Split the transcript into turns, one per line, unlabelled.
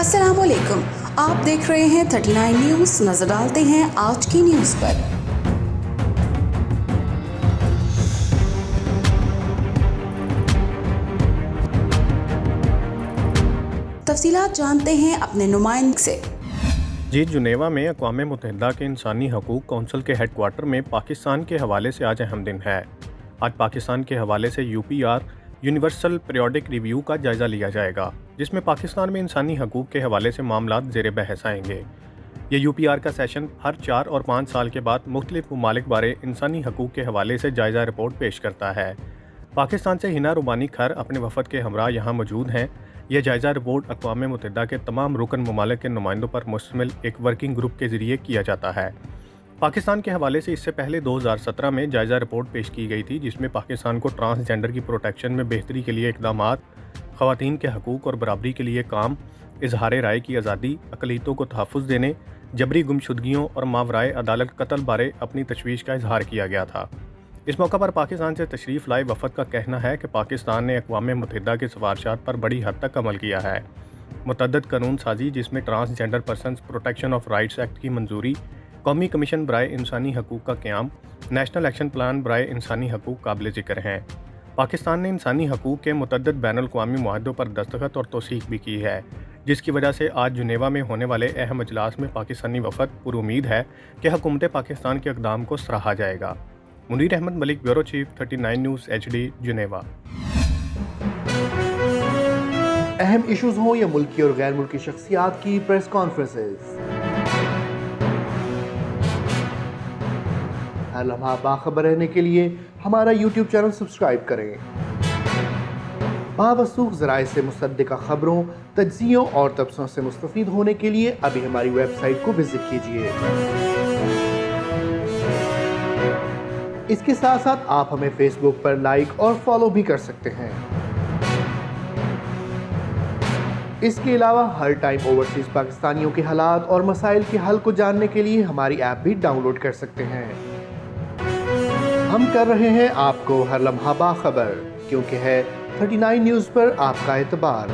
अस्सलाम वालेकुम, आप देख रहे हैं 39 न्यूज़। नजर डालते हैं आज की न्यूज़ पर। तफसीलात जानते हैं अपने नुमाइंदे से।
जी, जुनेवा में अक़वाम मुत्तहिदा के इंसानी हकूक़ कौंसिल के हेड क्वार्टर में पाकिस्तान के हवाले से आज अहम दिन है। आज पाकिस्तान के हवाले से UPR यूनिवर्सल पीरियोडिक रिव्यू का जायज़ा लिया जाएगा, जिसमें पाकिस्तान में इंसानी हकूक़ के हवाले से मामलात ज़ेर बहस आएंगे। ये UPR का सेशन हर 4 और 5 साल के बाद मुख्तलिफ ममालिक बारे इंसानी हकूक़ के हवाले से जायज़ा रिपोर्ट पेश करता है। पाकिस्तान से हिना रुबानी खर अपने वफद के हमरा यहाँ मौजूद हैं। यह जायज़ा रिपोर्ट अक़वाम मुत्तहिदा के तमाम रुकन ममालिक के नुमाइंदों पर मुश्तमिल एक वर्किंग ग्रुप के ज़रिए किया जाता है। पाकिस्तान के हवाले से इससे पहले 2017 में जायज़ा रिपोर्ट पेश की गई थी, जिसमें पाकिस्तान को ट्रांसजेंडर की प्रोटेक्शन में बेहतरी के लिए इक़दामात, ख़वातीन के हकूक़ और बराबरी के लिए काम, इजहार राय की आज़ादी, अक़लियतों को तहफ़्फ़ुज़ देने, जबरी गुमशुदगियों और मावराए अदालत कत्ल बारे अपनी तशवीश का इजहार किया गया था। इस मौका पर पाकिस्तान से तशरीफ़ लाए वफ़द का कहना है कि पाकिस्तान ने अक़वाम मुत्तहिदा की सिफ़ारिशात पर बड़ी हद तक अमल किया है। मुतअद्दिद कानून साजी, जिसमें transgender persons protection of rights act की मंजूरी, कौमी कमीशन बराए इंसानी हकूक़ का क़याम, नेशनल एक्शन प्लान बराए इंसानी हकूक़ काबिल ज़िक्र हैं। पाकिस्तान ने इंसानी हकूक़ के मुतअद्दिद बैनुल-अक़वामी मुआहदों पर दस्तखत और तौसीक़ भी की है, जिसकी वजह से आज जुनेवा में होने वाले अहम इजलास में पाकिस्तानी वफ़द पुरुमीद है कि हुकूमत पाकिस्तान के इक़दाम को सराहा जाएगा। Munir Ahmed Malik, bureau chief, 39 news HD, Geneva.
अहम इशूज़ हों या मुल्की और गैर मुल्की शख्सियात की प्रेस कॉन्फ्रेंसेस, हर लम्हा बाखबर रहने के लिए हमारा YouTube चैनल सब्सक्राइब करें। बावसूख ज़राए से मुसद्दिक़ा खबरों, तज्ज़ियों और तबसरों से मुस्तफ़ीद होने के लिए अभी हमारी वेबसाइट को विज़िट कीजिए। इसके साथ साथ आप हमें फेसबुक पर लाइक और फॉलो भी कर सकते हैं। इसके अलावा हर टाइम ओवरसीज़ पाकिस्तानियों के हालात और मसाइल के हल को जानने के लिए हमारी ऐप भी डाउनलोड कर सकते हैं। हम कर रहे हैं आपको हर लम्हा बाखबर, क्योंकि है 39 न्यूज़ पर आपका एतबार।